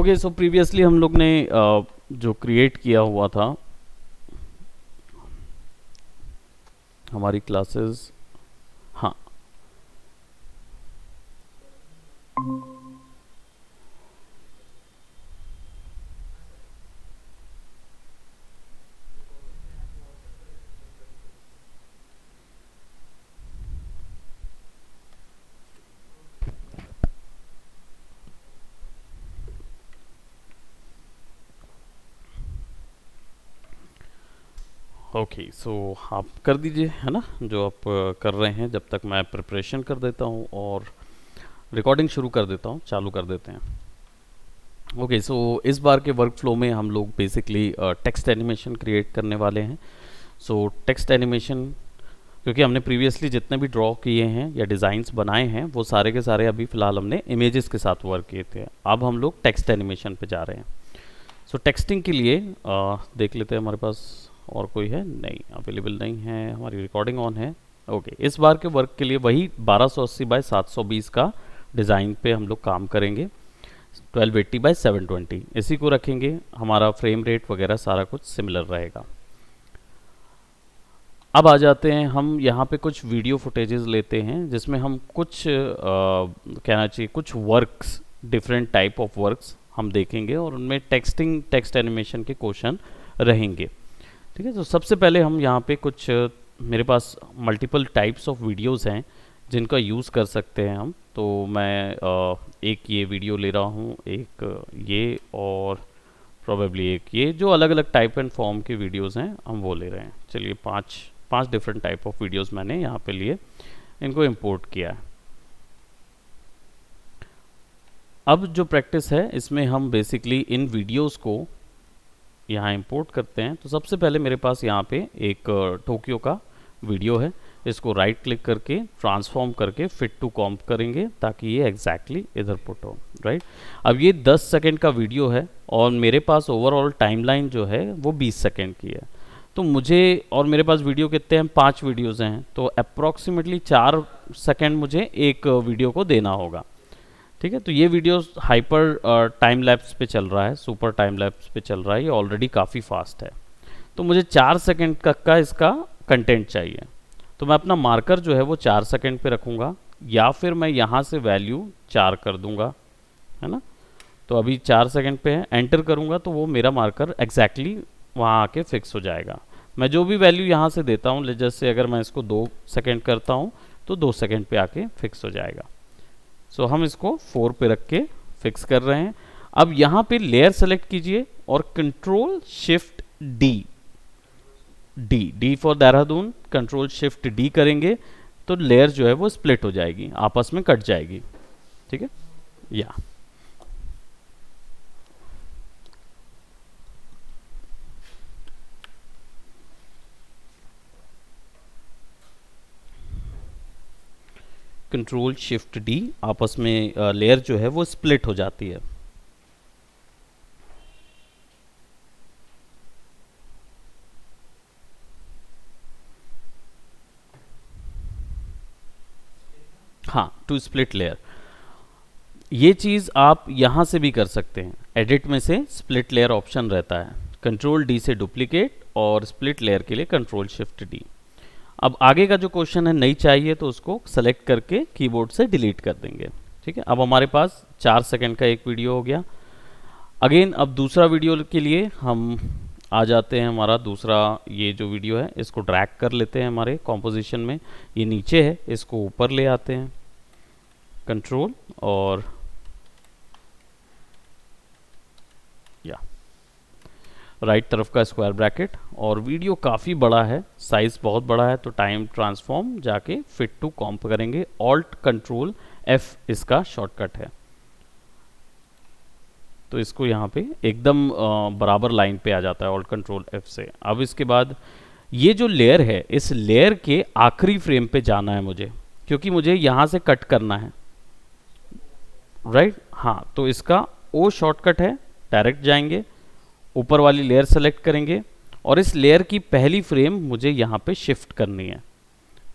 Okay, सो previously हम लोग ने जो क्रिएट किया हुआ था हमारी क्लासेस, हाँ ओके, सो आप कर दीजिए, है ना, जो आप कर रहे हैं, जब तक मैं प्रिपरेशन कर देता हूँ और रिकॉर्डिंग शुरू कर देता हूँ, चालू कर देते हैं। ओके, सो इस बार के वर्क फ्लो में हम लोग बेसिकली टेक्स्ट एनिमेशन क्रिएट करने वाले हैं। सो टेक्स्ट एनिमेशन, क्योंकि हमने प्रीवियसली जितने भी ड्रॉ किए हैं या डिज़ाइंस बनाए हैं वो सारे के सारे अभी फ़िलहाल हमने इमेजेस के साथ वर्क किए थे। अब हम लोग टेक्स्ट एनिमेशन पे जा रहे हैं। सो टेक्सटिंग के लिए देख लेते हैं, हमारे पास और कोई है नहीं, अवेलेबल नहीं है, हमारी रिकॉर्डिंग ऑन है। ओके, इस बार के वर्क के लिए वही 1280 बाय 720 का डिज़ाइन पे हम लोग काम करेंगे। 1280 बाय 720 इसी को रखेंगे। हमारा फ्रेम रेट वगैरह सारा कुछ सिमिलर रहेगा। अब आ जाते हैं हम यहाँ पे कुछ वीडियो फुटेजेस लेते हैं जिसमें हम कुछ कहना चाहिए कुछ works, different type of works हम देखेंगे और उनमें टेक्स्ट एनिमेशन के क्वेश्चन रहेंगे। ठीक है, तो सबसे पहले हम यहाँ पे कुछ मेरे पास मल्टीपल टाइप्स ऑफ वीडियोस हैं जिनका यूज़ कर सकते हैं हम। तो मैं एक ये वीडियो ले रहा हूँ, एक ये, और प्रोबेबली एक ये, जो अलग अलग टाइप एंड फॉर्म के वीडियोस हैं हम वो ले रहे हैं। चलिए पांच डिफरेंट टाइप ऑफ वीडियोस मैंने यहाँ पे लिए, इनको इंपोर्ट किया है। अब जो प्रैक्टिस है इसमें हम बेसिकली इन वीडियोस को यहाँ इंपोर्ट करते हैं। तो सबसे पहले मेरे पास यहाँ पे एक टोक्यो का वीडियो है। इसको राइट क्लिक करके ट्रांसफॉर्म करके फिट टू कॉम्प करेंगे ताकि ये एग्जैक्टली इधर पुट हो। राइट, अब ये 10 सेकंड का वीडियो है और मेरे पास ओवरऑल टाइमलाइन जो है वो 20 सेकंड की है। तो मुझे, और मेरे पास वीडियो कितने हैं, 5 वीडियोस हैं, तो अप्रॉक्सीमेटली 4 सेकंड मुझे एक वीडियो को देना होगा। ठीक है, तो ये वीडियो हाइपर टाइम लैप्स पे चल रहा है, सुपर टाइम लैप्स पे चल रहा है, ये ऑलरेडी काफ़ी फास्ट है। तो मुझे 4 सेकंड का इसका कंटेंट चाहिए। तो मैं अपना मार्कर जो है वो 4 सेकंड पे रखूँगा, या फिर मैं यहाँ से वैल्यू 4 कर दूँगा, है ना। तो अभी 4 सेकंड पे है, एंटर करूँगा तो वो मेरा मार्कर एग्जैक्टली वहाँ आके फिक्स हो जाएगा। मैं जो भी वैल्यू यहाँ से देता हूँ, जैसे अगर मैं इसको 2 सेकंड करता हूँ तो 2 सेकंड पे आके फिक्स हो जाएगा। सो हम इसको 4 पे रख के फिक्स कर रहे हैं। अब यहाँ पे लेयर सेलेक्ट कीजिए और control shift D, D for Dehradun, control shift D करेंगे तो लेयर जो है वो स्प्लिट हो जाएगी, आपस में कट जाएगी। ठीक है, या कंट्रोल शिफ्ट डी, आपस में लेयर जो है वो स्प्लिट हो जाती है। हाँ, टू स्प्लिट लेयर, ये चीज़ आप यहाँ से भी कर सकते हैं। एडिट में से स्प्लिट लेयर ऑप्शन रहता है, कंट्रोल डी से डुप्लीकेट, और स्प्लिट लेयर के लिए कंट्रोल शिफ्ट डी। अब आगे का जो क्वेश्चन है नहीं चाहिए तो उसको सेलेक्ट करके कीबोर्ड से डिलीट कर देंगे। ठीक है, अब हमारे पास 4 सेकंड का एक वीडियो हो गया। अगेन अब दूसरा वीडियो के लिए हम आ जाते हैं। हमारा दूसरा ये जो वीडियो है इसको ड्रैग कर लेते हैं हमारे कॉम्पोजिशन में, ये नीचे है, इसको ऊपर ले आते हैं, कंट्रोल और या राइट तरफ का स्क्वायर ब्रैकेट। और वीडियो काफ़ी बड़ा है, साइज बहुत बड़ा है, तो टाइम ट्रांसफॉर्म जाके फिट टू कॉम्प करेंगे, ऑल्ट कंट्रोल एफ इसका शॉर्टकट है। तो इसको यहाँ पे एकदम बराबर लाइन पे आ जाता है ऑल्ट कंट्रोल एफ से। अब इसके बाद ये जो लेयर है, इस लेयर के आखिरी फ्रेम पे जाना है मुझे, क्योंकि मुझे यहाँ से कट करना है। राइट, हाँ, तो इसका ओ शॉर्टकट है, डायरेक्ट जाएंगे, ऊपर वाली लेयर सेलेक्ट करेंगे और इस लेयर की पहली फ्रेम मुझे यहाँ पे शिफ्ट करनी है।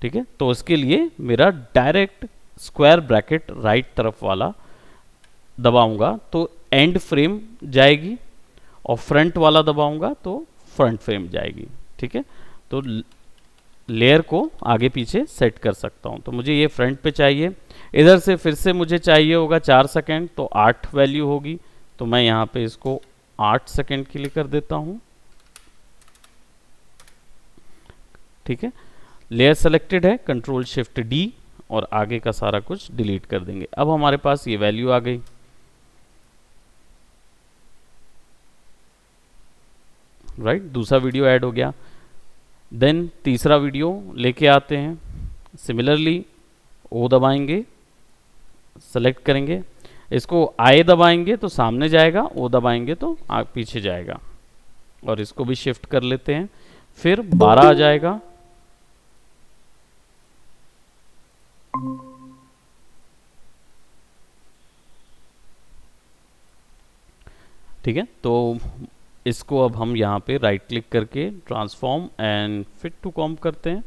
ठीक है, तो उसके लिए मेरा डायरेक्ट स्क्वायर ब्रैकेट राइट तरफ वाला दबाऊंगा तो एंड फ्रेम जाएगी, और फ्रंट वाला दबाऊंगा तो फ्रंट फ्रेम जाएगी। ठीक है, तो लेयर को आगे पीछे सेट कर सकता हूं। तो मुझे ये फ्रंट पे चाहिए, इधर से फिर से मुझे चाहिए होगा 4 सेकेंड, तो 8 वैल्यू होगी, तो मैं यहाँ पे इसको 8 सेकेंड के लिए कर देता हूँ। ठीक है, लेयर सेलेक्टेड है, कंट्रोल शिफ्ट डी, और आगे का सारा कुछ डिलीट कर देंगे। अब हमारे पास ये वैल्यू आ गई। राइट, दूसरा वीडियो ऐड हो गया। देन तीसरा वीडियो लेके आते हैं, सिमिलरली ओ दबाएंगे, सेलेक्ट करेंगे, इसको आई दबाएंगे तो सामने जाएगा, ओ दबाएंगे तो पीछे जाएगा, और इसको भी शिफ्ट कर लेते हैं। फिर 12 आ जाएगा, ठीक है। तो इसको अब हम यहाँ पे राइट क्लिक करके ट्रांसफॉर्म एंड फिट टू कॉम्प करते हैं,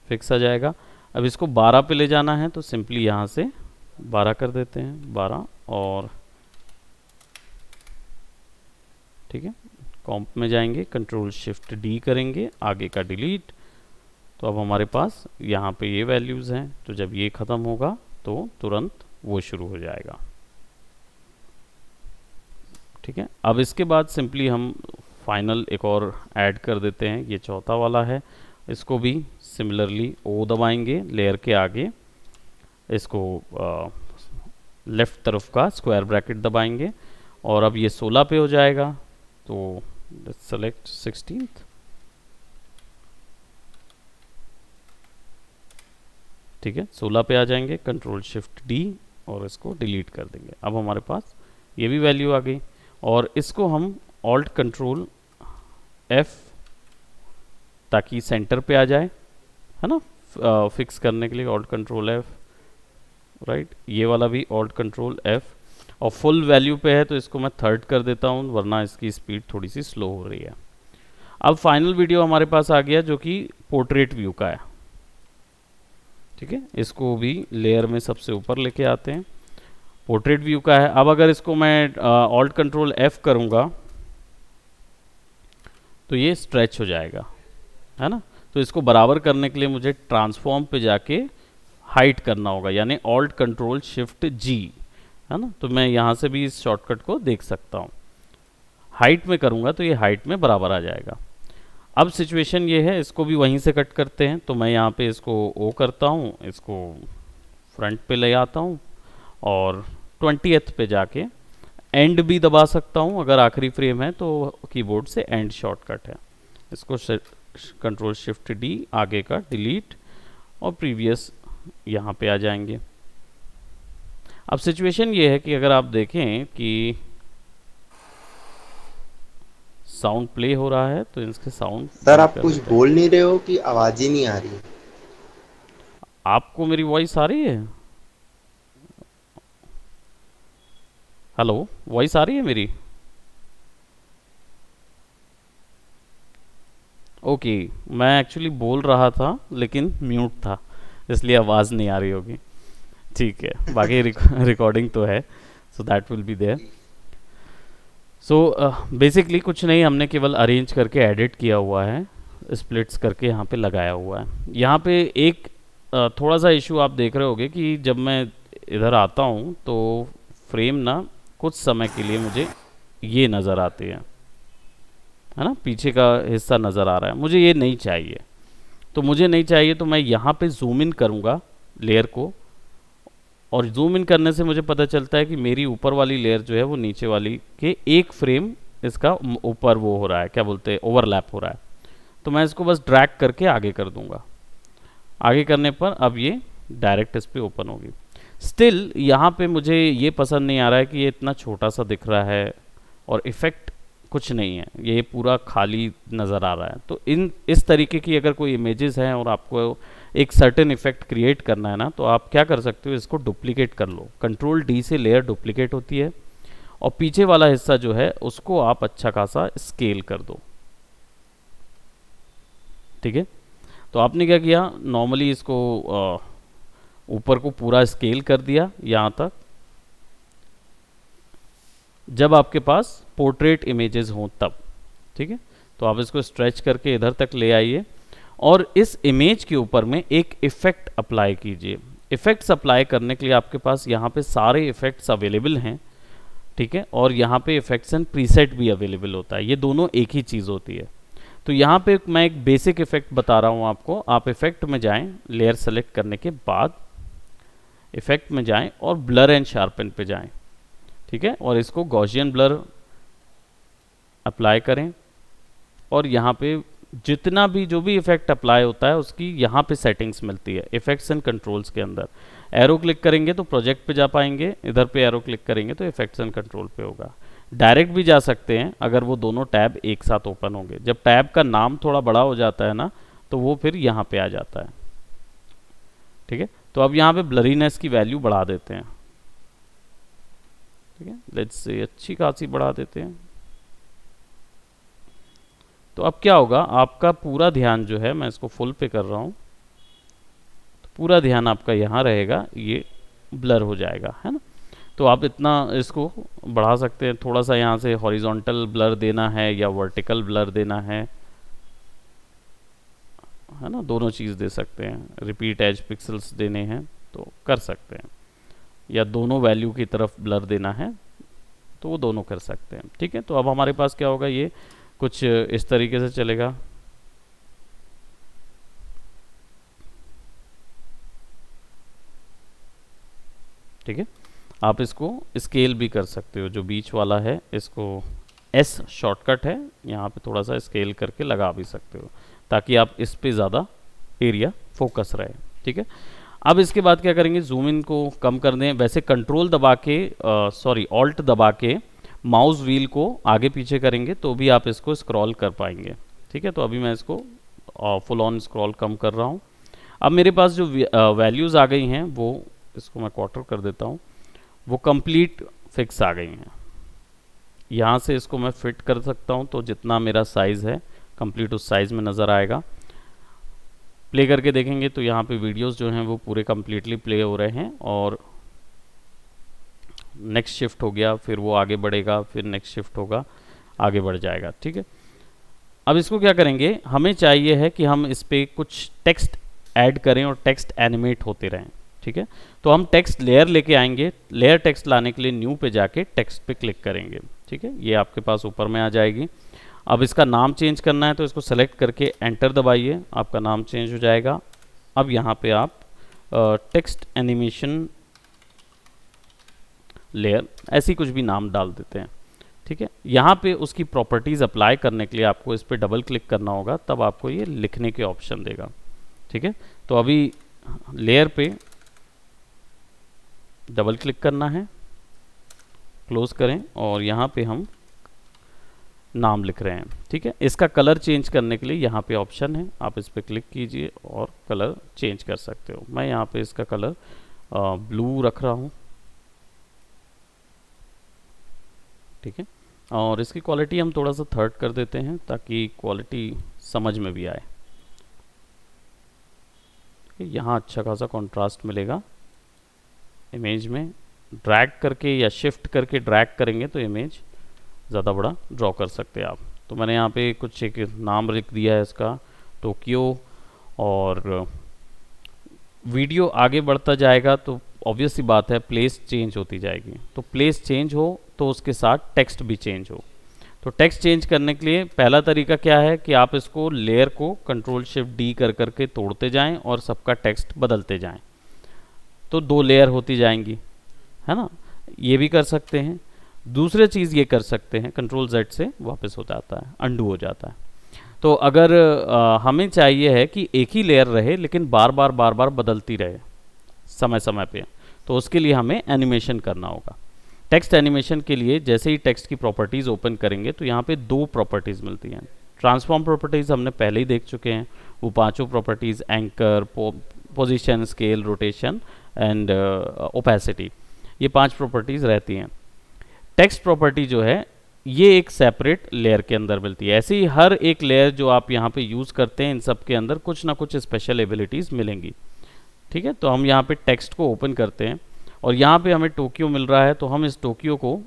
फिक्स आ जाएगा। अब इसको 12 पे ले जाना है तो सिंपली यहाँ से 12 कर देते हैं, 12, और ठीक है, कॉम्प में जाएंगे, कंट्रोल शिफ्ट डी करेंगे, आगे का डिलीट। तो अब हमारे पास यहाँ पे ये वैल्यूज़ हैं, तो जब ये ख़त्म होगा तो तुरंत वो शुरू हो जाएगा। ठीक है, अब इसके बाद सिंपली हम फाइनल एक और ऐड कर देते हैं, ये चौथा वाला है, इसको भी सिमिलरली ओ दबाएंगे, लेयर के आगे इसको लेफ्ट तरफ का स्क्वायर ब्रैकेट दबाएंगे, और अब ये 16 पे हो जाएगा, तो सेलेक्ट 16th। ठीक है, 16 पे आ जाएंगे, कंट्रोल शिफ्ट डी, और इसको डिलीट कर देंगे। अब हमारे पास ये भी वैल्यू आ गई, और इसको हम ऑल्ट कंट्रोल एफ, ताकि सेंटर पे आ जाए, है ना, फिक्स करने के लिए ऑल्ट कंट्रोल एफ, राइट, ये वाला भी ऑल्ट कंट्रोल एफ, और फुल वैल्यू पे है तो इसको मैं 3rd कर देता हूँ, वरना इसकी स्पीड थोड़ी सी स्लो हो रही है। अब फाइनल वीडियो हमारे पास आ गया जो कि पोर्ट्रेट व्यू का है। ठीक है, इसको भी लेयर में सबसे ऊपर लेके आते हैं, पोर्ट्रेट व्यू का है। अब अगर इसको मैं ऑल्ट कंट्रोल एफ करूँगा तो ये स्ट्रेच हो जाएगा, है ना। तो इसको बराबर करने के लिए मुझे ट्रांसफॉर्म पे जाके हाइट करना होगा, यानी ऑल्ट कंट्रोल शिफ्ट जी, है ना। तो मैं यहाँ से भी इस शॉर्टकट को देख सकता हूँ, हाइट में करूँगा तो ये हाइट में बराबर आ जाएगा। अब सिचुएशन ये है, इसको भी वहीं से कट करते हैं, तो मैं यहाँ पे इसको ओ करता हूँ, इसको फ्रंट पे ले आता हूँ, और 20th पे जाके एंड भी दबा सकता हूँ, अगर आखिरी फ्रेम है तो कीबोर्ड से एंड शॉर्टकट है। इसको कंट्रोल शिफ्ट डी, आगे का डिलीट, और प्रीवियस यहाँ पे आ जाएंगे। अब सिचुएशन ये है कि अगर आप देखें कि साउंड प्ले हो रहा है, तो इसके साउंड सर आप कुछ बोल नहीं रहे हो कि आवाज ही नहीं आ रही? आपको मेरी वॉइस आ रही है? हेलो, वॉइस आ रही है मेरी? ओके, मैं एक्चुअली बोल रहा था लेकिन म्यूट था, इसलिए आवाज़ नहीं आ रही होगी। ठीक है, बाकी रिकॉर्डिंग तो है, so that will be there. So basically कुछ नहीं, हमने केवल अरेंज करके एडिट किया हुआ है, स्प्लिट्स करके यहाँ पे लगाया हुआ है। यहाँ पे एक थोड़ा सा इशू आप देख रहे होगे कि जब मैं इधर आता हूँ तो फ्रेम ना कुछ समय के लिए मुझे ये नज़र आती है ना, पीछे का हिस्सा नज़र आ रहा है, मुझे ये नहीं चाहिए। तो मुझे नहीं चाहिए तो मैं यहाँ पे जूम इन करूँगा लेयर को, और जूम इन करने से मुझे पता चलता है कि मेरी ऊपर वाली लेयर जो है वो नीचे वाली के एक फ्रेम इसका ऊपर वो हो रहा है, क्या बोलते हैं, ओवरलैप हो रहा है। तो मैं इसको बस ड्रैग करके आगे कर दूंगा, आगे करने पर अब ये डायरेक्ट इस पर ओपन होगी। स्टिल यहाँ पे मुझे ये पसंद नहीं आ रहा है कि ये इतना छोटा सा दिख रहा है और इफ़ेक्ट कुछ नहीं है, ये पूरा खाली नज़र आ रहा है। तो इस तरीके की अगर कोई इमेजेस हैं और आपको एक सर्टेन इफेक्ट क्रिएट करना है ना, तो आप क्या कर सकते हो, इसको डुप्लीकेट कर लो, कंट्रोल डी से लेयर डुप्लीकेट होती है, और पीछे वाला हिस्सा जो है उसको आप अच्छा खासा स्केल कर दो। ठीक है, तो आपने क्या किया, नॉर्मली इसको ऊपर को पूरा स्केल कर दिया यहाँ तक, जब आपके पास पोर्ट्रेट इमेजेस हों तब। ठीक है, तो आप इसको स्ट्रेच करके इधर तक ले आइए और इस इमेज के ऊपर में एक इफ़ेक्ट अप्लाई कीजिए। इफ़ेक्ट्स अप्लाई करने के लिए आपके पास यहाँ पे सारे इफ़ेक्ट्स अवेलेबल हैं। ठीक है, और यहाँ पे इफ़ेक्ट्स एंड प्रीसेट भी अवेलेबल होता है, ये दोनों एक ही चीज़ होती है। तो यहाँ पे मैं एक बेसिक इफ़ेक्ट बता रहा हूँ आपको। आप इफ़ेक्ट में जाएं, लेयर सेलेक्ट करने के बाद इफ़ेक्ट में जाएं और ब्लर एंड शार्पन पे जाएं। ठीक है, और इसको गॉसियन ब्लर अप्लाई करें और यहाँ पे जितना भी जो भी इफेक्ट अप्लाई होता है उसकी यहाँ पे सेटिंग्स मिलती है इफेक्ट्स एंड कंट्रोल्स के अंदर। एरो क्लिक करेंगे तो प्रोजेक्ट पे जा पाएंगे, इधर पे एरो क्लिक करेंगे तो इफेक्ट्स एंड कंट्रोल पे होगा। डायरेक्ट भी जा सकते हैं अगर वो दोनों टैब एक साथ ओपन होंगे। जब टैब का नाम थोड़ा बड़ा हो जाता है ना, तो वो फिर यहाँ पे आ जाता है। ठीक है, तो अब यहाँ पे ब्लरीनेस की वैल्यू बढ़ा देते हैं। ठीक है, लेट्स से अच्छी खासी बढ़ा देते हैं। तो अब क्या होगा, आपका पूरा ध्यान जो है, मैं इसको फुल पे कर रहा हूँ, तो पूरा ध्यान आपका यहाँ रहेगा, ये ब्लर हो जाएगा, है ना। तो आप इतना इसको बढ़ा सकते हैं। थोड़ा सा यहाँ से हॉरिजॉन्टल ब्लर देना है या वर्टिकल ब्लर देना है ना, दोनों चीज़ दे सकते हैं। रिपीट एज पिक्सल्स देने हैं तो कर सकते हैं, या दोनों वैल्यू की तरफ ब्लर देना है तो वो दोनों कर सकते हैं। ठीक है, तो अब हमारे पास क्या होगा, ये कुछ इस तरीके से चलेगा। ठीक है, आप इसको स्केल भी कर सकते हो, जो बीच वाला है इसको एस शॉर्टकट है, यहाँ पे थोड़ा सा स्केल करके लगा भी सकते हो ताकि आप इस पे ज़्यादा एरिया फोकस रहे। ठीक है, अब इसके बाद क्या करेंगे, जूम इन को कम कर दें। वैसे कंट्रोल दबा के सॉरी ऑल्ट दबा के माउस व्हील को आगे पीछे करेंगे तो भी आप इसको स्क्रॉल कर पाएंगे। ठीक है, तो अभी मैं इसको फुल ऑन स्क्रॉल कम कर रहा हूँ। अब मेरे पास जो वैल्यूज़ आ गई हैं, वो इसको मैं क्वार्टर कर देता हूँ, वो कंप्लीट फिक्स आ गई हैं। यहाँ से इसको मैं फिट कर सकता हूँ, तो जितना मेरा साइज़ है कंप्लीट उस साइज़ में नज़र आएगा। प्ले करके देखेंगे तो यहाँ पे वीडियोस जो हैं वो पूरे कम्प्लीटली प्ले हो रहे हैं, और नेक्स्ट शिफ्ट हो गया, फिर वो आगे बढ़ेगा, फिर नेक्स्ट शिफ्ट होगा, आगे बढ़ जाएगा। ठीक है, अब इसको क्या करेंगे, हमें चाहिए है कि हम इस पर कुछ टेक्स्ट ऐड करें और टेक्स्ट एनिमेट होते रहें। ठीक है, तो हम टेक्स्ट लेयर लेके आएंगे। लेयर टेक्स्ट लाने के लिए न्यू पे जाके टेक्स्ट पे क्लिक करेंगे। ठीक है, ये आपके पास ऊपर में आ जाएगी। अब इसका नाम चेंज करना है तो इसको सेलेक्ट करके एंटर दबाइए, आपका नाम चेंज हो जाएगा। अब यहाँ पे आप टेक्स्ट एनिमेशन लेयर ऐसी कुछ भी नाम डाल देते हैं। ठीक है, यहाँ पे उसकी प्रॉपर्टीज़ अप्लाई करने के लिए आपको इस पर डबल क्लिक करना होगा, तब आपको ये लिखने के ऑप्शन देगा। ठीक है, तो अभी लेयर पे डबल क्लिक करना है, क्लोज करें, और यहाँ पे हम नाम लिख रहे हैं। ठीक है, इसका कलर चेंज करने के लिए यहाँ पे ऑप्शन है, आप इस पर क्लिक कीजिए और कलर चेंज कर सकते हो। मैं यहाँ पे इसका कलर ब्लू रख रहा हूँ। ठीक है, और इसकी क्वालिटी हम थोड़ा सा थर्ड कर देते हैं ताकि क्वालिटी समझ में भी आए। यहाँ अच्छा खासा कंट्रास्ट मिलेगा। इमेज में ड्रैग करके या शिफ्ट करके ड्रैग करेंगे तो इमेज ज़्यादा बड़ा ड्रॉ कर सकते हैं आप। तो मैंने यहाँ पे कुछ एक नाम लिख दिया है इसका, टोक्यो, और वीडियो आगे बढ़ता जाएगा तो ऑब्वियस सी बात है प्लेस चेंज होती जाएगी। तो प्लेस चेंज हो तो उसके साथ टेक्स्ट भी चेंज हो। तो टेक्स्ट चेंज करने के लिए पहला तरीका क्या है कि आप इसको लेयर को कंट्रोल शिफ्ट डी कर करके तोड़ते जाएं और सबका टेक्स्ट बदलते जाएं, तो 2 लेयर होती जाएंगी, है ना। ये भी कर सकते हैं। दूसरी चीज़ ये कर सकते हैं, कंट्रोल जेड से वापस हो जाता है, अंडू हो जाता है। तो अगर हमें चाहिए है कि एक ही लेयर रहे लेकिन बार बार बदलती रहे समय समय पे, तो उसके लिए हमें एनिमेशन करना होगा। टेक्स्ट एनिमेशन के लिए जैसे ही टेक्स्ट की प्रॉपर्टीज़ ओपन करेंगे तो यहाँ पे 2 प्रॉपर्टीज़ मिलती हैं। ट्रांसफॉर्म प्रॉपर्टीज़ हमने पहले ही देख चुके हैं, वो 5 properties, anchor, position, scale, rotation and opacity, ये 5 प्रॉपर्टीज़ रहती हैं। टेक्स्ट प्रॉपर्टी जो है ये एक सेपरेट लेयर के अंदर मिलती है। ऐसे ही हर एक लेयर जो आप यहाँ पे यूज़ करते हैं, इन सब के अंदर कुछ ना कुछ स्पेशल एबिलिटीज़ मिलेंगी। ठीक है, तो हम यहाँ पे टेक्स्ट को ओपन करते हैं और यहाँ पे हमें टोक्यो मिल रहा है, तो हम इस टोक्यो को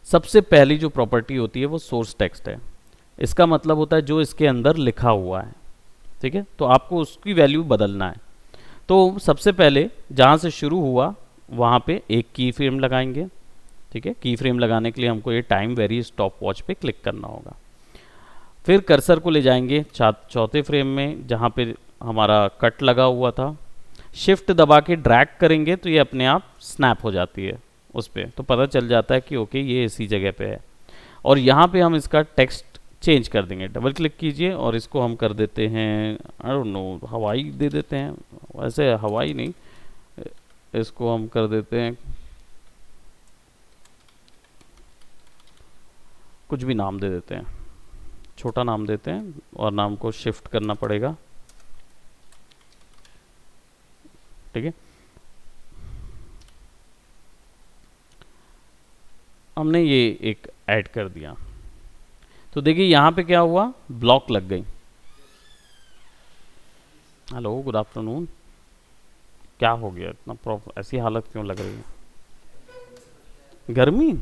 सबसे पहली जो प्रॉपर्टी होती है वो सोर्स टेक्स्ट है। इसका मतलब होता है जो इसके अंदर लिखा हुआ है, ठीक है, तो आपको उसकी वैल्यू बदलना है। तो सबसे पहले जहाँ से शुरू हुआ वहाँ पे एक की फ्रेम लगाएंगे, ठीक है। की फ्रेम लगाने के लिए हमको ये टाइम वेरी स्टॉप वॉच पे क्लिक करना होगा। फिर कर्सर को ले जाएंगे चौथे फ्रेम में जहाँ पे हमारा कट लगा हुआ था। शिफ्ट दबा के ड्रैग करेंगे तो ये अपने आप स्नैप हो जाती है उस पर, तो पता चल जाता है कि ओके ये इसी जगह पे है। और यहाँ पे हम इसका टेक्स्ट चेंज कर देंगे। डबल क्लिक कीजिए और इसको हम कर देते हैं, आई डोंट नो, हवाई दे देते हैं। वैसे हवाई नहीं, इसको हम कर देते हैं कुछ भी नाम दे देते हैं, छोटा नाम देते हैं और नाम को शिफ्ट करना पड़ेगा, ठीक है। हमने ये एक ऐड कर दिया तो देखिए यहाँ पे क्या हुआ, ब्लॉक लग गई। हेलो गुड आफ्टरनून, क्या हो गया इतना ऐसी हालत क्यों लग रही है? गर्मी,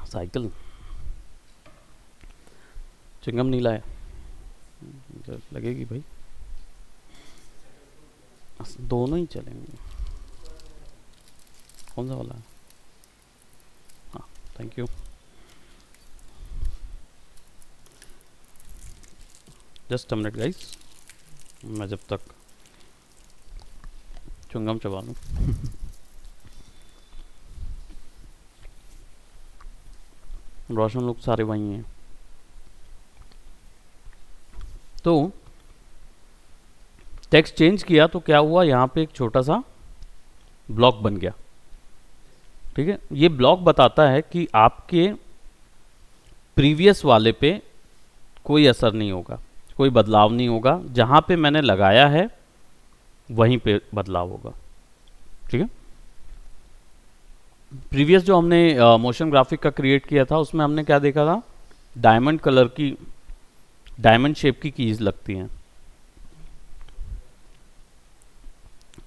साइकिल, चिंगम नहीं लाए, लगेगी भाई, दोनों ही चलेंगे। कौन सा वाला है? हाँ thank you. Just a minute guys, मैं जब तक चुंगम चबा लूँ। रोशन लोग सारे वहीं हैं। तो टेक्स्ट चेंज किया तो क्या हुआ, यहाँ पे एक छोटा सा ब्लॉक बन गया, ठीक है। ये ब्लॉक बताता है कि आपके प्रीवियस वाले पे कोई असर नहीं होगा, कोई बदलाव नहीं होगा, जहाँ पे मैंने लगाया है वहीं पे बदलाव होगा, ठीक है। प्रीवियस जो हमने मोशन ग्राफिक का क्रिएट किया था उसमें हमने क्या देखा था, डायमंड कलर की, डायमंड शेप की कीज लगती हैं,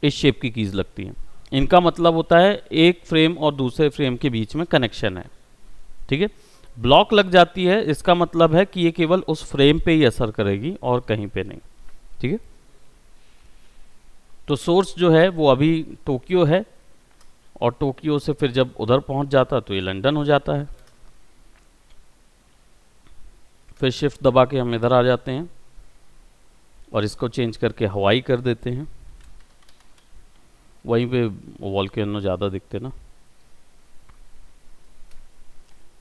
इस शेप की कीज लगती हैं। इनका मतलब होता है एक फ्रेम और दूसरे फ्रेम के बीच में कनेक्शन है, ठीक है। ब्लॉक लग जाती है, इसका मतलब है कि ये केवल उस फ्रेम पे ही असर करेगी और कहीं पे नहीं, ठीक है। तो सोर्स जो है वो अभी टोक्यो है और टोक्यो से फिर जब उधर पहुंच जाता तो ये लंदन हो जाता है। फिर शिफ्ट दबा के हम इधर आ जाते हैं और इसको चेंज करके हवाई कर देते हैं। वहीं पे वॉल्केनो ज़्यादा दिखते ना।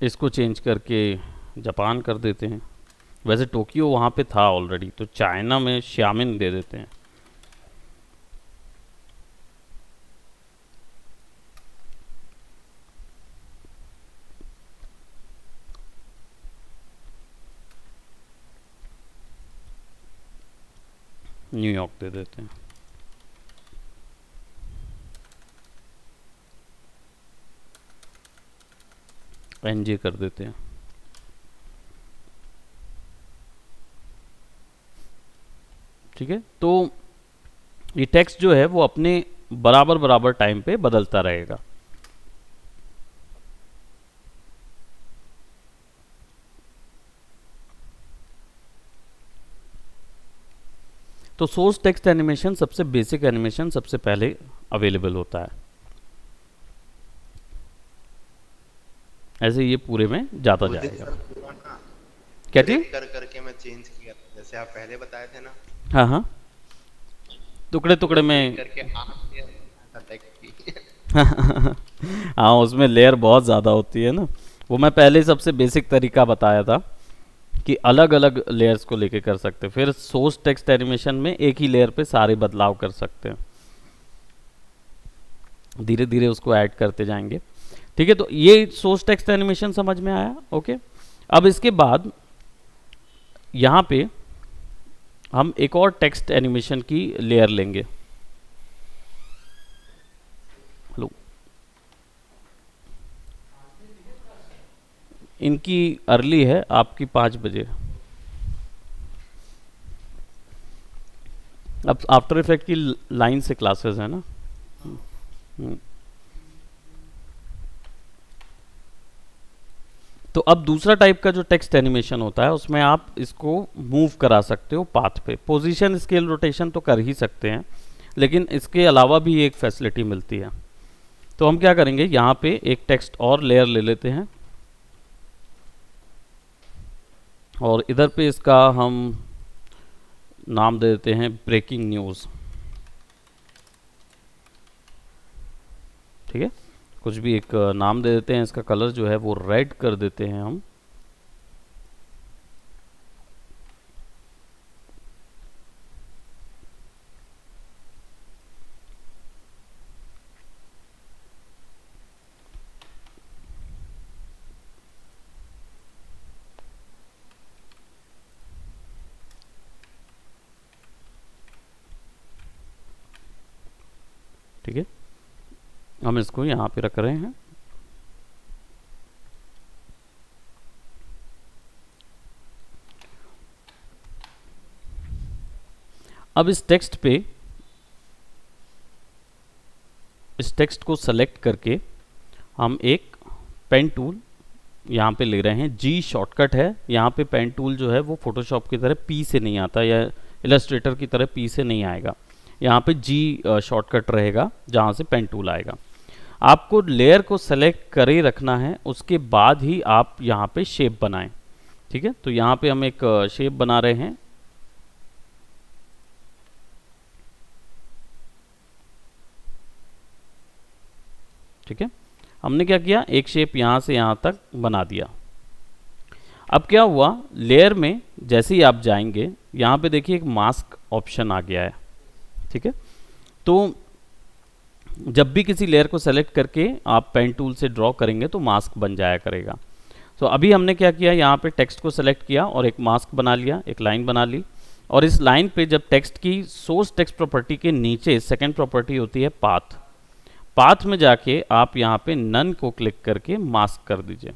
इसको चेंज करके जापान कर देते हैं। वैसे टोक्यो वहाँ पे था ऑलरेडी, तो चाइना में श्यामिन दे देते हैं। न्यूयॉर्क दे देते हैं। एनजे कर देते हैं, ठीक है। तो ये टेक्स्ट जो है वो अपने बराबर बराबर टाइम पे बदलता रहेगा। तो सोर्स टेक्स्ट एनिमेशन सबसे बेसिक एनिमेशन सबसे पहले अवेलेबल होता है। ऐसे ये पूरे में जाता वो जाएगा। पूरा ना क्या चीज? ब्रेक कर करके मैं चेंज किया था, जैसे आप पहले बताए थे ना, हाँ हाँ, टुकड़े टुकड़े पूरा ब्रेक में। करके आप दिया था टेक्स्ट की। हाँ उसमें लेयर बहुत ज़्यादा होती है ना। वो मैं पहले ही सबसे बेसिक तरीका बताया था कि अलग अलग लेयर्स को लेके कर सकते हैं। फिर सोर्स टेक्स्ट एनिमेशन में एक ही लेयर पे सारे बदलाव कर सकते हैं, धीरे धीरे उसको ऐड करते जाएंगे, ठीक है। तो ये सोर्स टेक्स्ट एनिमेशन समझ में आया, ओके। अब इसके बाद यहाँ पे हम एक और टेक्स्ट एनिमेशन की लेयर लेंगे। हेलो, इनकी अर्ली है, आपकी 5 बजे। अब आफ्टर इफेक्ट की लाइन से क्लासेस है ना। तो अब दूसरा टाइप का जो टेक्स्ट एनिमेशन होता है उसमें आप इसको मूव करा सकते हो पाथ पे। पोजीशन स्केल रोटेशन तो कर ही सकते हैं, लेकिन इसके अलावा भी एक फैसिलिटी मिलती है। तो हम क्या करेंगे, यहाँ पे एक टेक्स्ट और लेयर ले लेते हैं और इधर पे इसका हम नाम दे देते हैं ब्रेकिंग न्यूज़। ठीक है, कुछ भी एक नाम दे देते हैं। इसका कलर जो है वो रेड कर देते हैं हम। ठीक है, हम इसको यहाँ पे रख रहे हैं। अब इस टेक्स्ट को सेलेक्ट करके हम एक पेन टूल यहाँ पे ले रहे हैं। जी शॉर्टकट है। यहाँ पे पेन टूल जो है वो फोटोशॉप की तरह पी से नहीं आता या इलस्ट्रेटर की तरह पी से नहीं आएगा। यहाँ पे जी शॉर्टकट रहेगा जहाँ से पेन टूल आएगा। आपको लेयर को सेलेक्ट कर ही रखना है, उसके बाद ही आप यहाँ पे शेप बनाएं। ठीक है, तो यहाँ पे हम एक शेप बना रहे हैं। ठीक है, हमने क्या किया, एक शेप यहाँ से यहाँ तक बना दिया। अब क्या हुआ, लेयर में जैसे ही आप जाएंगे यहाँ पे देखिए एक मास्क ऑप्शन आ गया है। ठीक है, तो जब भी किसी लेयर को सेलेक्ट करके आप पेन टूल से ड्रॉ करेंगे तो मास्क बन जाया करेगा। तो अभी हमने क्या किया, यहाँ पे टेक्स्ट को सेलेक्ट किया और एक मास्क बना लिया, एक लाइन बना ली। और इस लाइन पे जब टेक्स्ट की सोर्स टेक्स्ट प्रॉपर्टी के नीचे सेकंड प्रॉपर्टी होती है पाथ, पाथ में जाके आप यहाँ पे नन को क्लिक करके मास्क कर दीजिए।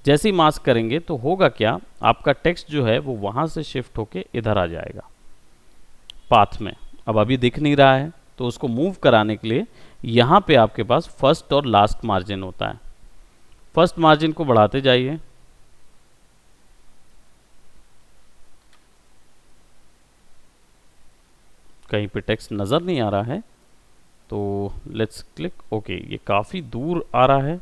जैसे ही मास्क करेंगे तो होगा क्या, आपका टेक्स्ट जो है वो वहाँ से शिफ्ट होके इधर आ जाएगा पाथ में। अब अभी दिख नहीं रहा है, तो उसको मूव कराने के लिए यहाँ पे आपके पास फर्स्ट और लास्ट मार्जिन होता है। फर्स्ट मार्जिन को बढ़ाते जाइए, कहीं पे टेक्स्ट नज़र नहीं आ रहा है तो लेट्स क्लिक ओके। ये काफ़ी दूर आ रहा है,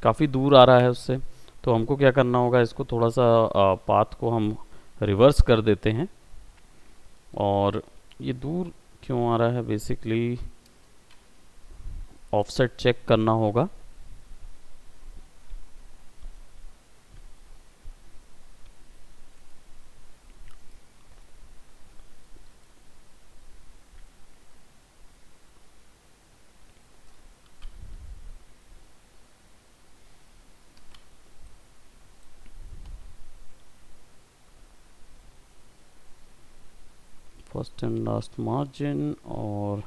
काफ़ी दूर आ रहा है उससे। तो हमको क्या करना होगा, इसको थोड़ा सा पाथ को हम रिवर्स कर देते हैं। और ये दूर क्यों आ रहा है, बेसिकली ऑफसेट चेक करना होगा। फर्स्ट एंड लास्ट मार्जिन और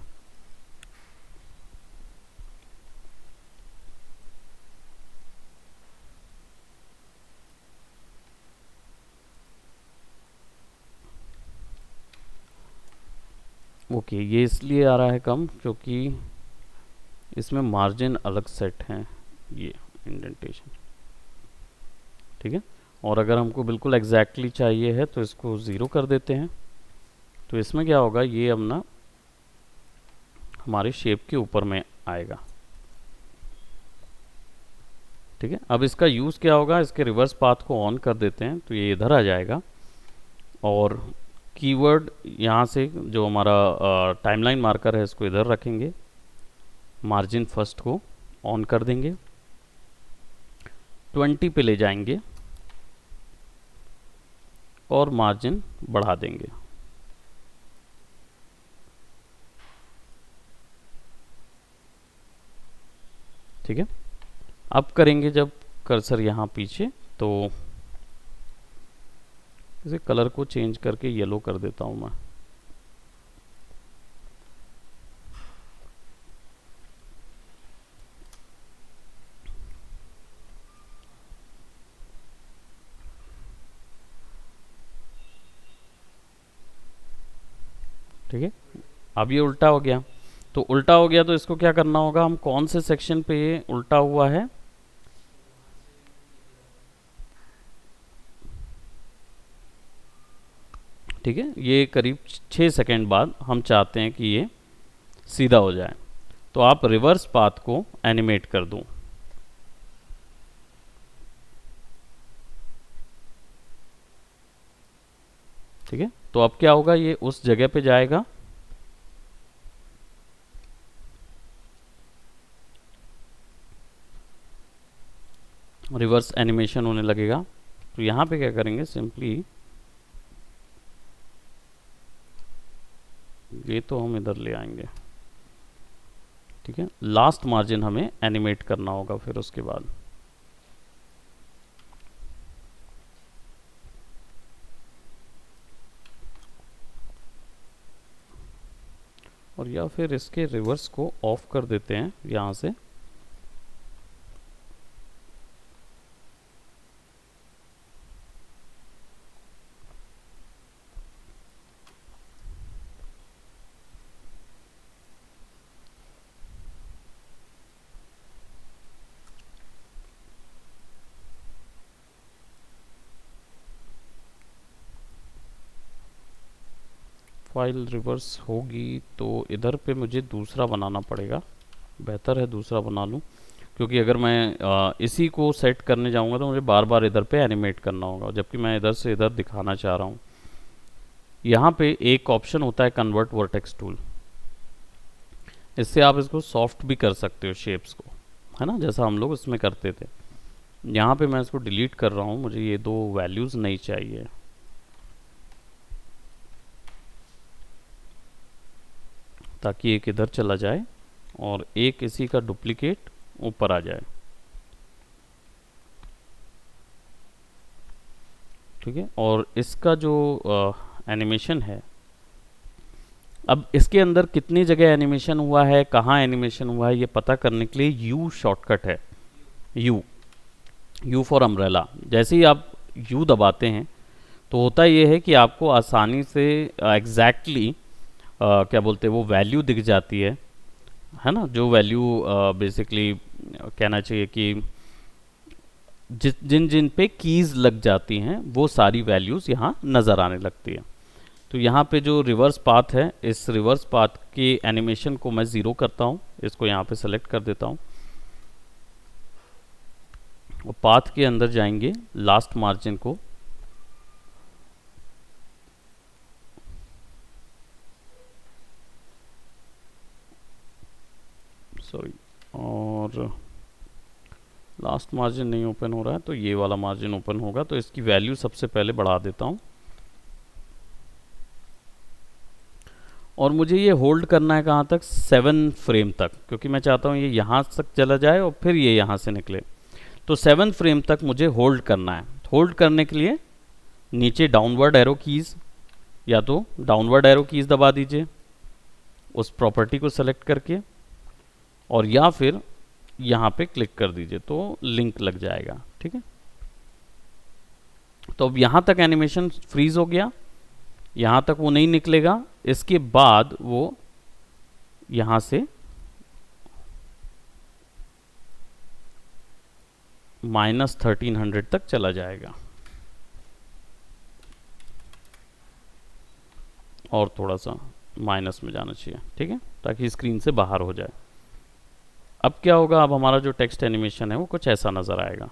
ओके। ये इसलिए आ रहा है कम क्योंकि इसमें मार्जिन अलग सेट हैं, ये इंडेंटेशन। ठीक है, और अगर हमको बिल्कुल एग्जैक्टली चाहिए है तो इसको ज़ीरो कर देते हैं। तो इसमें क्या होगा, ये अब ना हमारे शेप के ऊपर में आएगा। ठीक है, अब इसका यूज़ क्या होगा, इसके रिवर्स पाथ को ऑन कर देते हैं तो ये इधर आ जाएगा। और कीवर्ड यहाँ से जो हमारा टाइमलाइन मार्कर है इसको इधर रखेंगे, मार्जिन फर्स्ट को ऑन कर देंगे, 20 पे ले जाएंगे और मार्जिन बढ़ा देंगे। ठीक है, अब करेंगे जब कर्सर यहाँ पीछे तो इसे कलर को चेंज करके येलो कर देता हूँ मैं। ठीक है, अब ये उल्टा हो गया। तो उल्टा हो गया तो इसको क्या करना होगा, हम कौन से सेक्शन पे ये उल्टा हुआ है, ठीक है, ये करीब 6 सेकेंड बाद हम चाहते हैं कि ये सीधा हो जाए, तो आप रिवर्स पाथ को एनिमेट कर दूं। ठीक है, तो अब क्या होगा, ये उस जगह पे जाएगा, रिवर्स एनिमेशन होने लगेगा। तो यहाँ पे क्या करेंगे, सिंपली ये तो हम इधर ले आएंगे। ठीक है, लास्ट मार्जिन हमें एनिमेट करना होगा फिर उसके बाद। और या फिर इसके रिवर्स को ऑफ कर देते हैं यहाँ से। फाइल रिवर्स होगी तो इधर पे मुझे दूसरा बनाना पड़ेगा, बेहतर है दूसरा बना लूँ, क्योंकि अगर मैं इसी को सेट करने जाऊंगा तो मुझे बार बार इधर पे एनिमेट करना होगा, जबकि मैं इधर से इधर दिखाना चाह रहा हूँ। यहाँ पे एक ऑप्शन होता है कन्वर्ट वर्टेक्स टूल, इससे आप इसको सॉफ्ट भी कर सकते हो शेप्स को, है ना, जैसा हम लोग इसमें करते थे। यहाँ पे मैं इसको डिलीट कर रहा हूँ, मुझे ये दो वैल्यूज़ नहीं चाहिए। ताकि एक इधर चला जाए और एक इसी का डुप्लीकेट ऊपर आ जाए। ठीक है, और इसका जो एनिमेशन है, अब इसके अंदर कितनी जगह एनिमेशन हुआ है, कहाँ एनिमेशन हुआ है, ये पता करने के लिए यू शॉर्टकट है। You for umbrella. जैसे ही आप यू दबाते हैं तो होता ये है कि आपको आसानी से एग्जैक्टली क्या बोलते हैं वो वैल्यू दिख जाती है ना, जो वैल्यू बेसिकली कहना चाहिए कि जिन जिन पे कीज़ लग जाती हैं वो सारी वैल्यूज़ यहाँ नज़र आने लगती है। तो यहाँ पे जो रिवर्स पाथ है, इस रिवर्स पाथ के एनिमेशन को मैं ज़ीरो करता हूँ, इसको यहाँ पे सेलेक्ट कर देता हूँ और पाथ के अंदर जाएंगे, लास्ट मार्जिन को सॉरी, और लास्ट मार्जिन नहीं ओपन हो रहा है तो ये वाला मार्जिन ओपन होगा, तो इसकी वैल्यू सबसे पहले बढ़ा देता हूँ। और मुझे ये होल्ड करना है कहाँ तक, 7 फ्रेम तक, क्योंकि मैं चाहता हूँ ये यहाँ तक चला जाए और फिर ये यहाँ से निकले। तो 7 फ्रेम तक मुझे होल्ड करना है। होल्ड करने के लिए नीचे डाउनवर्ड एरो कीज़, या तो डाउनवर्ड एरो कीज़ दबा दीजिए उस प्रॉपर्टी को सेलेक्ट करके, और या फिर यहाँ पे क्लिक कर दीजिए तो लिंक लग जाएगा। ठीक है, तो अब यहाँ तक एनिमेशन फ्रीज हो गया, यहाँ तक वो नहीं निकलेगा। इसके बाद वो यहाँ से -1300 तक चला जाएगा और थोड़ा सा माइनस में जाना चाहिए। ठीक है, ताकि स्क्रीन से बाहर हो जाए। अब क्या होगा, अब हमारा जो टेक्स्ट एनिमेशन है वो कुछ ऐसा नज़र आएगा।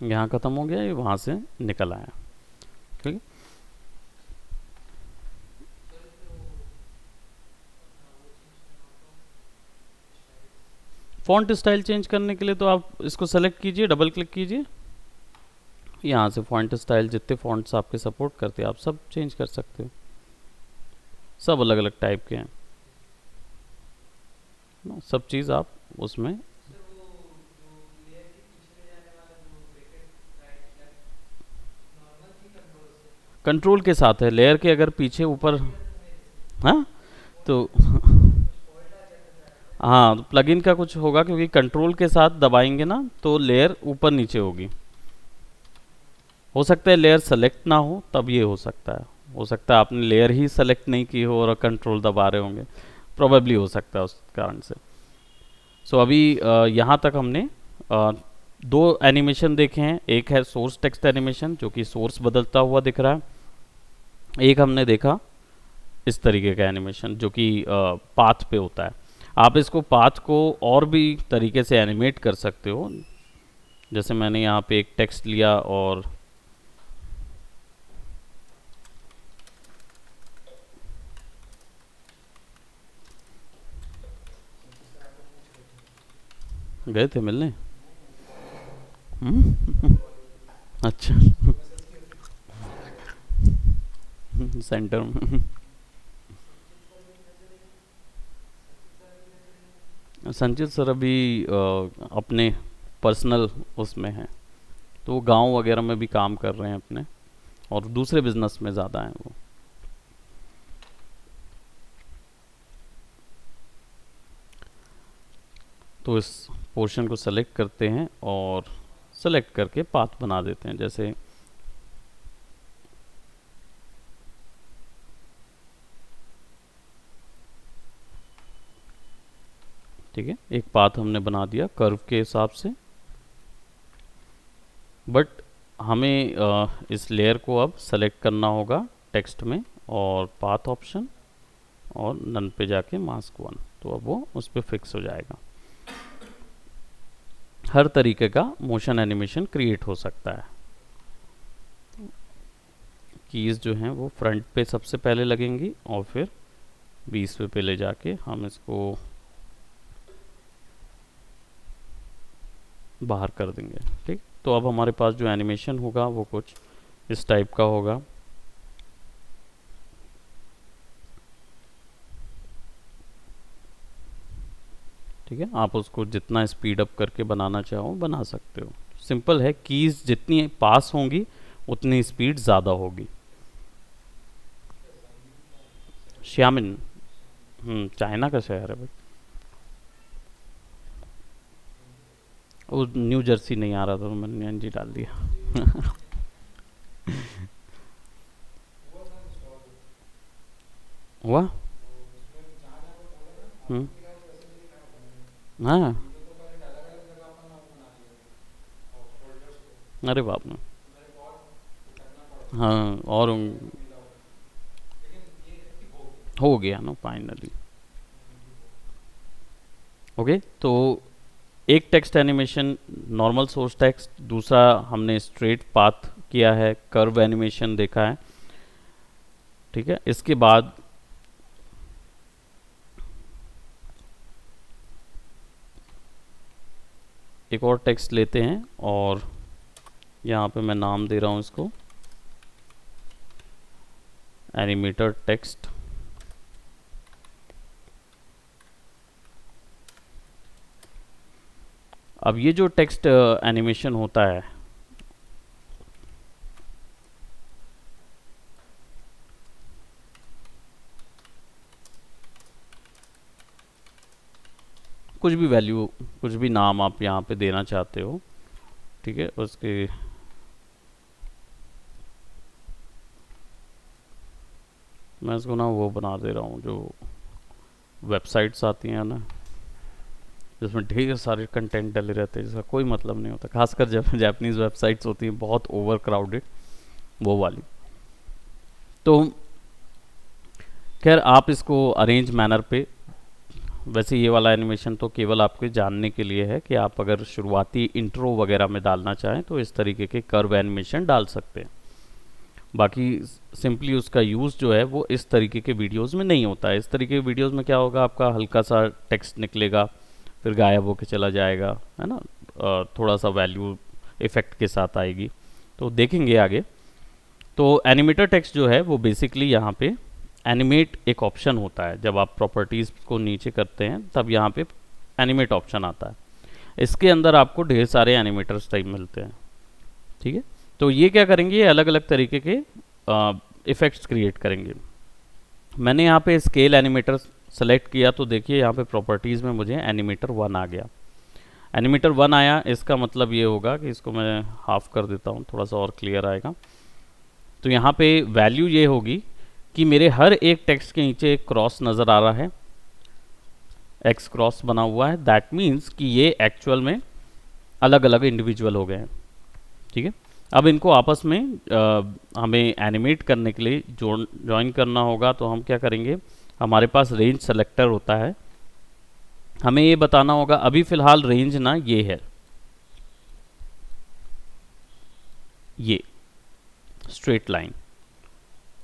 यहाँ ख़त्म हो गया, ये वहाँ से निकल आया। ठीक है, फॉन्ट स्टाइल चेंज करने के लिए तो आप इसको सेलेक्ट कीजिए, डबल क्लिक कीजिए, यहाँ से फॉन्ट स्टाइल जितने फॉन्ट्स आपके सपोर्ट करते हैं आप सब चेंज कर सकते हो, सब अलग अलग टाइप के हैं ना, सब चीज़ आप उसमें कंट्रोल के साथ है। लेयर के अगर पीछे ऊपर, हाँ तो हाँ, प्लगइन का कुछ होगा, क्योंकि कंट्रोल के साथ दबाएंगे ना तो लेयर ऊपर नीचे होगी, हो सकता है लेयर सेलेक्ट ना हो, तब ये हो सकता है आपने लेयर ही सेलेक्ट नहीं की हो और कंट्रोल दबा रहे होंगे, प्रोबेबली हो सकता है उस कारण से। सो अभी यहाँ तक हमने दो एनिमेशन देखे हैं। एक है सोर्स टेक्स्ट एनिमेशन जो कि सोर्स बदलता हुआ दिख रहा है, एक हमने देखा इस तरीके का एनिमेशन जो कि पाथ पे होता है। आप इसको पाथ को और भी तरीके से एनिमेट कर सकते हो, जैसे मैंने यहाँ पे एक टेक्स्ट लिया और गए थे मिलने। अच्छा। सेंटर में। संचित सर अभी अपने पर्सनल उसमें हैं, तो वो गांव वगैरह में भी काम कर रहे हैं अपने, और दूसरे बिजनेस में ज़्यादा हैं वो। तो इस पोर्शन को सेलेक्ट करते हैं और सेलेक्ट करके पाथ बना देते हैं, जैसे ठीक है, एक पाथ हमने बना दिया कर्व के हिसाब से। बट हमें इस लेयर को अब सेलेक्ट करना होगा टेक्स्ट में, और पाथ ऑप्शन और नन पे जाके मास्क 1, तो अब वो उस पर फिक्स हो जाएगा। हर तरीके का मोशन एनिमेशन क्रिएट हो सकता है। कीज जो हैं वो फ्रंट पे सबसे पहले लगेंगी और फिर 20 पे ले जाके हम इसको बाहर कर देंगे। ठीक, तो अब हमारे पास जो एनिमेशन होगा वो कुछ इस टाइप का होगा। ठीक है, आप उसको जितना स्पीड अप करके बनाना चाहो बना सकते हो। सिंपल है, कीज जितनी पास होंगी उतनी स्पीड ज़्यादा होगी। श्यामिन, चाइना का शहर है भाई। वो न्यू जर्सी नहीं आ रहा था तो मैंने एनजी डाल दिया। हुआ। हाँ, अरे बाप रे। हाँ, और हो गया ना फाइनली। ओके, तो एक text animation normal source text, दूसरा हमने स्ट्रेट पाथ किया है, कर्व एनिमेशन देखा है। ठीक है, इसके बाद एक और टेक्स्ट लेते हैं और यहाँ पे मैं नाम दे रहा हूँ इसको एनिमेटर टेक्स्ट। अब ये जो टेक्स्ट एनिमेशन होता है कुछ भी वैल्यू, कुछ भी नाम आप यहाँ पे देना चाहते हो, ठीक है, उसके मैं इसको ना वो बना दे रहा हूँ जो वेबसाइट्स आती हैं ना जिसमें ढेर सारे कंटेंट डले रहते हैं जिसका कोई मतलब नहीं होता, खासकर जब जापानीज़ वेबसाइट्स होती हैं बहुत ओवर क्राउडेड, वो वाली। तो खैर आप इसको अरेंज मैनर पे, वैसे ये वाला एनिमेशन तो केवल आपके जानने के लिए है कि आप अगर शुरुआती इंट्रो वगैरह में डालना चाहें तो इस तरीके के कर्व एनिमेशन डाल सकते हैं। बाकी सिंपली उसका यूज़ जो है वो इस तरीके के वीडियोस में नहीं होता है। इस तरीके के वीडियोस में क्या होगा, आपका हल्का सा टेक्स्ट निकलेगा फिर गायब होकर चला जाएगा, है ना, थोड़ा सा वैल्यू इफ़ेक्ट के साथ आएगी, तो देखेंगे आगे। तो एनिमेटर टेक्स्ट जो है वो बेसिकली यहाँ पे एनिमेट एक ऑप्शन होता है, जब आप प्रॉपर्टीज़ को नीचे करते हैं तब यहाँ पे एनिमेट ऑप्शन आता है। इसके अंदर आपको ढेर सारे एनिमेटर्स टाइप मिलते हैं। ठीक है, तो ये क्या करेंगे, ये अलग अलग तरीके के इफ़ेक्ट्स क्रिएट करेंगे। मैंने यहाँ पे स्केल एनिमेटर सेलेक्ट किया तो देखिए यहाँ पे प्रॉपर्टीज़ में मुझे एनिमेटर 1 आ गया। एनिमेटर 1 आया, इसका मतलब ये होगा कि इसको मैं हाफ कर देता हूँ, थोड़ा सा और क्लियर आएगा। तो यहाँ पे वैल्यू ये होगी कि मेरे हर एक टेक्स्ट के नीचे एक क्रॉस नज़र आ रहा है, एक्स क्रॉस बना हुआ है। दैट मीन्स कि ये एक्चुअल में अलग अलग इंडिविजुअल हो गए हैं। ठीक है, अब इनको आपस में हमें एनिमेट करने के लिए ज्वाइन करना होगा। तो हम क्या करेंगे, हमारे पास रेंज सेलेक्टर होता है, हमें ये बताना होगा अभी फ़िलहाल रेंज ना ये है, ये स्ट्रेट लाइन,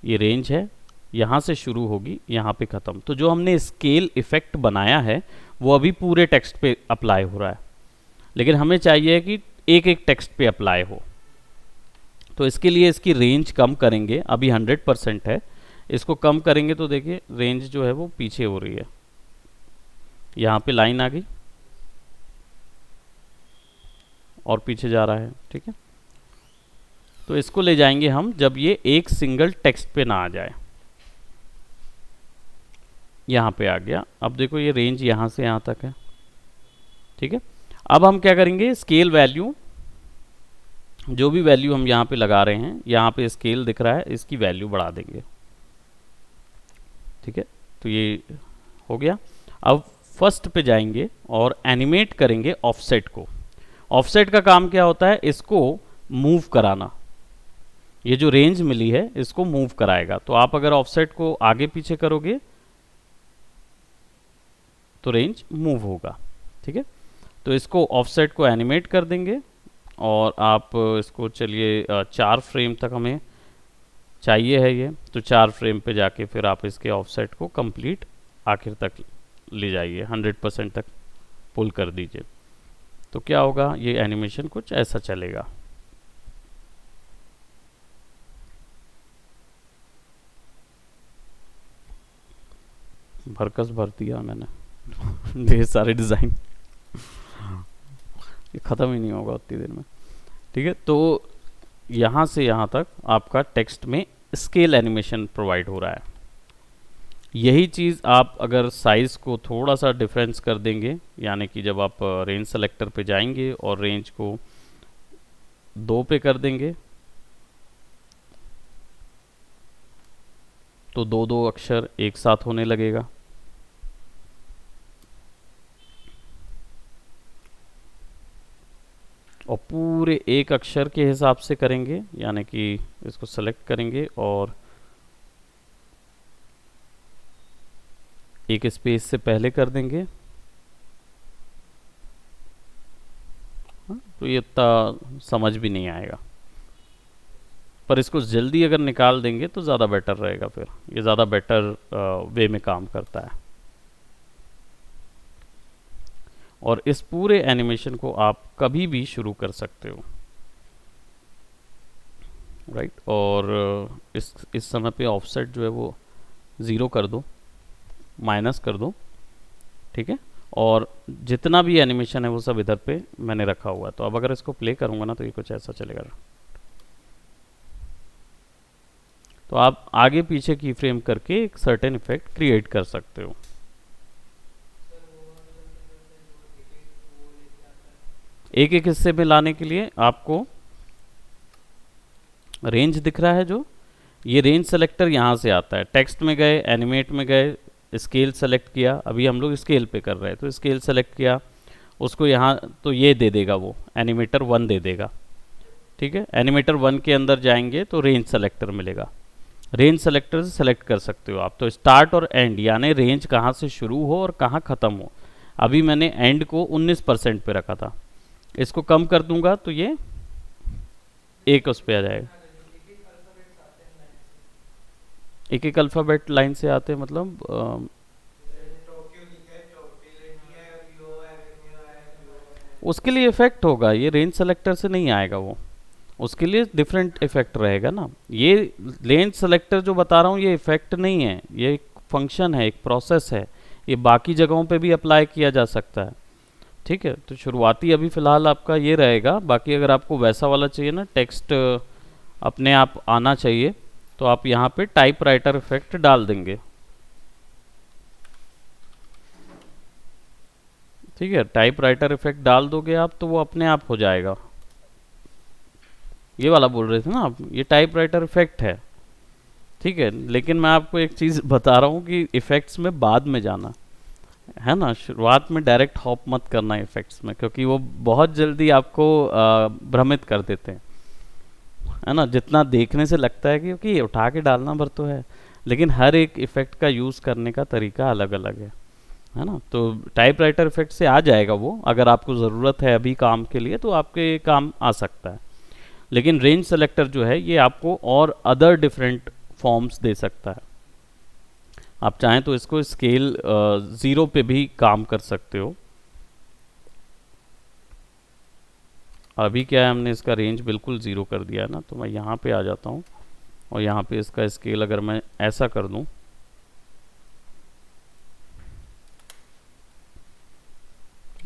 ये रेंज है, यहाँ से शुरू होगी, यहाँ पे ख़त्म। तो जो हमने स्केल इफ़ेक्ट बनाया है वो अभी पूरे टेक्स्ट पे अप्लाई हो रहा है, लेकिन हमें चाहिए कि एक एक टेक्स्ट पे अप्लाई हो। तो इसके लिए इसकी रेंज कम करेंगे, अभी 100% है, इसको कम करेंगे तो देखिए रेंज जो है वो पीछे हो रही है, यहाँ पे लाइन आ गई और पीछे जा रहा है। ठीक है, तो इसको ले जाएंगे हम जब ये एक सिंगल टेक्स्ट पे ना आ जाए। यहाँ पे आ गया, अब देखो ये रेंज यहाँ से यहाँ तक है। ठीक है, अब हम क्या करेंगे, स्केल वैल्यू, जो भी वैल्यू हम यहाँ पे लगा रहे हैं, यहाँ पे स्केल दिख रहा है, इसकी वैल्यू बढ़ा देंगे। ठीक है, तो ये हो गया। अब फर्स्ट पे जाएंगे और एनिमेट करेंगे ऑफसेट को। ऑफसेट का काम क्या होता है, इसको मूव कराना, ये जो रेंज मिली है इसको मूव कराएगा। तो आप अगर ऑफसेट को आगे पीछे करोगे तो रेंज मूव होगा। ठीक है, तो इसको ऑफसेट को एनिमेट कर देंगे और आप इसको चलिए 4 फ्रेम तक हमें चाहिए है ये, तो 4 फ्रेम पे जाके फिर आप इसके ऑफसेट को कंप्लीट आखिर तक ले जाइए, 100% तक पुल कर दीजिए। तो क्या होगा, ये एनिमेशन कुछ ऐसा चलेगा। भरकस भर दिया मैंने ढेर सारे डिज़ाइन, ये ख़त्म ही नहीं होगा उतनी देर में। ठीक है, तो यहाँ से यहाँ तक आपका टेक्स्ट में स्केल एनिमेशन प्रोवाइड हो रहा है। यही चीज़ आप अगर साइज़ को थोड़ा सा डिफरेंस कर देंगे, यानी कि जब आप रेंज सेलेक्टर पे जाएंगे और रेंज को 2 पे कर देंगे तो 2-2 अक्षर एक साथ होने लगेगा। और पूरे एक अक्षर के हिसाब से करेंगे, यानी कि इसको सेलेक्ट करेंगे और एक स्पेस से पहले कर देंगे। हाँ, तो ये इतना समझ भी नहीं आएगा, पर इसको जल्दी अगर निकाल देंगे तो ज़्यादा बेटर रहेगा, फिर ये ज़्यादा बेटर वे में काम करता है। और इस पूरे एनिमेशन को आप कभी भी शुरू कर सकते हो, राइट। और इस समय पे ऑफसेट जो है वो 0 कर दो, माइनस कर दो। ठीक है, और जितना भी एनिमेशन है वो सब इधर पे मैंने रखा हुआ है। तो अब अगर इसको प्ले करूँगा ना तो ये कुछ ऐसा चलेगा। तो आप आगे पीछे की फ्रेम करके एक सर्टेन इफेक्ट क्रिएट कर सकते हो। एक एक हिस्से में लाने के लिए आपको रेंज दिख रहा है, जो ये रेंज सेलेक्टर यहाँ से आता है। टेक्स्ट में गए, एनिमेट में गए, स्केल सेलेक्ट किया, अभी हम लोग स्केल पे कर रहे हैं तो स्केल सेलेक्ट किया, उसको यहाँ तो ये दे देगा, वो एनिमेटर 1 दे देगा। ठीक है, एनिमेटर 1 के अंदर जाएंगे तो रेंज सेलेक्टर मिलेगा, रेंज सेलेक्टर से सेलेक्ट कर सकते हो आप। तो स्टार्ट और एंड, यानी रेंज कहाँ से शुरू हो और कहाँ ख़त्म हो। अभी मैंने एंड को 19% पे रखा था, इसको कम कर दूंगा तो ये एक उस पे आ जाएगा। एक एक अल्फ़ाबेट लाइन से आते हैं, मतलब उसके लिए इफेक्ट होगा, ये रेंज सेलेक्टर से नहीं आएगा, वो उसके लिए डिफरेंट इफेक्ट रहेगा ना। ये रेंज सेलेक्टर जो बता रहा हूँ ये इफेक्ट नहीं है, ये एक फंक्शन है, एक प्रोसेस है, ये बाकी जगहों पे भी अप्लाई किया जा सकता है। ठीक है, तो शुरुआती अभी फ़िलहाल आपका ये रहेगा। बाकी अगर आपको वैसा वाला चाहिए ना, टेक्स्ट अपने आप आना चाहिए, तो आप यहाँ पे टाइप राइटर इफेक्ट डाल देंगे। ठीक है, टाइपराइटर इफेक्ट डाल दोगे आप तो वो अपने आप हो जाएगा। ये वाला बोल रहे थे ना आप, ये टाइपराइटर इफेक्ट है, ठीक है। लेकिन मैं आपको एक चीज़ बता रहा हूँ कि इफेक्ट्स में बाद में जाना है ना, शुरुआत में डायरेक्ट हॉप मत करना इफेक्ट्स में, क्योंकि वो बहुत जल्दी आपको भ्रमित कर देते हैं, है ना। जितना देखने से लगता है कि क्योंकि उठा के डालना भर तो है, लेकिन हर एक इफेक्ट का यूज़ करने का तरीका अलग अलग है ना। तो टाइपराइटर इफेक्ट से आ जाएगा वो, अगर आपको ज़रूरत है अभी काम के लिए तो आपके काम आ सकता है। लेकिन रेंज सेलेक्टर जो है ये आपको और अदर डिफरेंट फॉर्म्स दे सकता है। आप चाहें तो इसको स्केल 0 पे भी काम कर सकते हो। अभी क्या है, हमने इसका रेंज बिल्कुल 0 कर दिया है ना, तो मैं यहाँ पे आ जाता हूँ और यहाँ पे इसका स्केल अगर मैं ऐसा कर दूँ,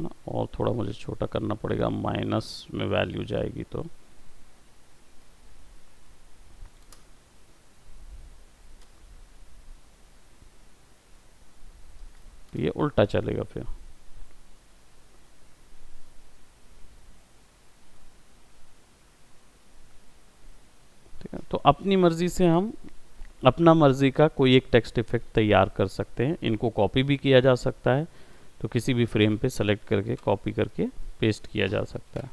ना, और थोड़ा मुझे छोटा करना पड़ेगा, माइनस में वैल्यू जाएगी तो ये उल्टा चलेगा फिर। ठीक है, तो अपनी मर्जी से हम अपना मर्जी का कोई एक टेक्स्ट इफेक्ट तैयार कर सकते हैं। इनको कॉपी भी किया जा सकता है, तो किसी भी फ्रेम पे सेलेक्ट करके कॉपी करके पेस्ट किया जा सकता है,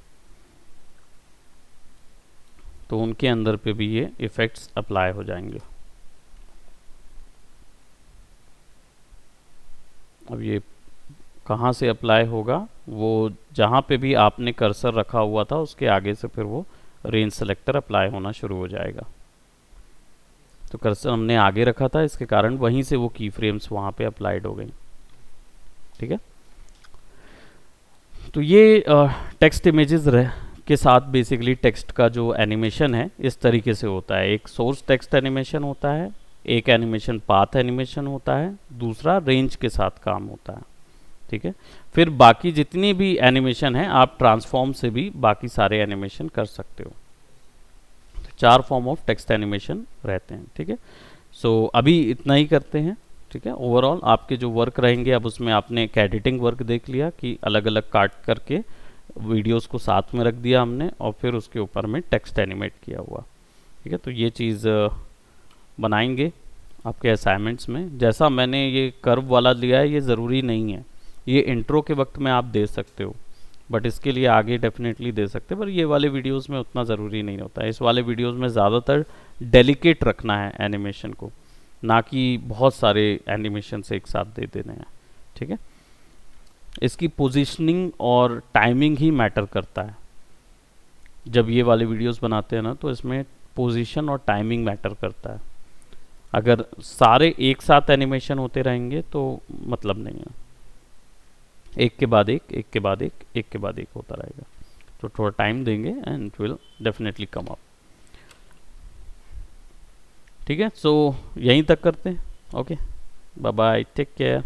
तो उनके अंदर पे भी ये इफेक्ट्स अप्लाई हो जाएंगे। अब ये कहाँ से अप्लाई होगा, वो जहाँ पे भी आपने कर्सर रखा हुआ था उसके आगे से फिर वो रेंज सेलेक्टर अप्लाई होना शुरू हो जाएगा। तो कर्सर हमने आगे रखा था, इसके कारण वहीं से वो की फ्रेम्स वहाँ पे अप्लाइड हो गई। ठीक है, तो ये टेक्स्ट इमेजेस के साथ बेसिकली टेक्स्ट का जो एनिमेशन है इस तरीके से होता है। एक सोर्स टेक्स्ट एनिमेशन होता है, एक एनिमेशन पाथ एनिमेशन होता है, दूसरा रेंज के साथ काम होता है। ठीक है, फिर बाकी जितनी भी एनिमेशन है आप ट्रांसफॉर्म से भी बाकी सारे एनिमेशन कर सकते हो। तो 4 फॉर्म ऑफ टेक्स्ट एनिमेशन रहते हैं। ठीक है, सो अभी इतना ही करते हैं। ठीक है, ओवरऑल आपके जो वर्क रहेंगे, अब उसमें आपने एक एडिटिंग वर्क देख लिया कि अलग अलग काट करके वीडियोस को साथ में रख दिया हमने और फिर उसके ऊपर में टेक्स्ट एनिमेट किया हुआ। ठीक है, तो ये चीज़ बनाएंगे आपके असाइनमेंट्स में। जैसा मैंने ये कर्व वाला लिया है ये ज़रूरी नहीं है, ये इंट्रो के वक्त में आप दे सकते हो, बट इसके लिए आगे डेफिनेटली दे सकते हैं, पर ये वाले वीडियोस में उतना ज़रूरी नहीं होता है। इस वाले वीडियोस में ज़्यादातर डेलिकेट रखना है एनिमेशन को, ना कि बहुत सारे एनिमेशन से एक साथ दे देने हैं। ठीक है, इसकी पोजीशनिंग और टाइमिंग ही मैटर करता है। जब ये वाले वीडियोस बनाते हैं ना तो इसमें पोजीशन और टाइमिंग मैटर करता है। अगर सारे एक साथ एनिमेशन होते रहेंगे तो मतलब नहीं है, एक के बाद एक, एक के बाद एक, एक के बाद एक होता रहेगा। तो थोड़ा टाइम देंगे and it will definitely come up. ठीक है, सो यहीं तक करते हैं। Okay, bye bye, take care.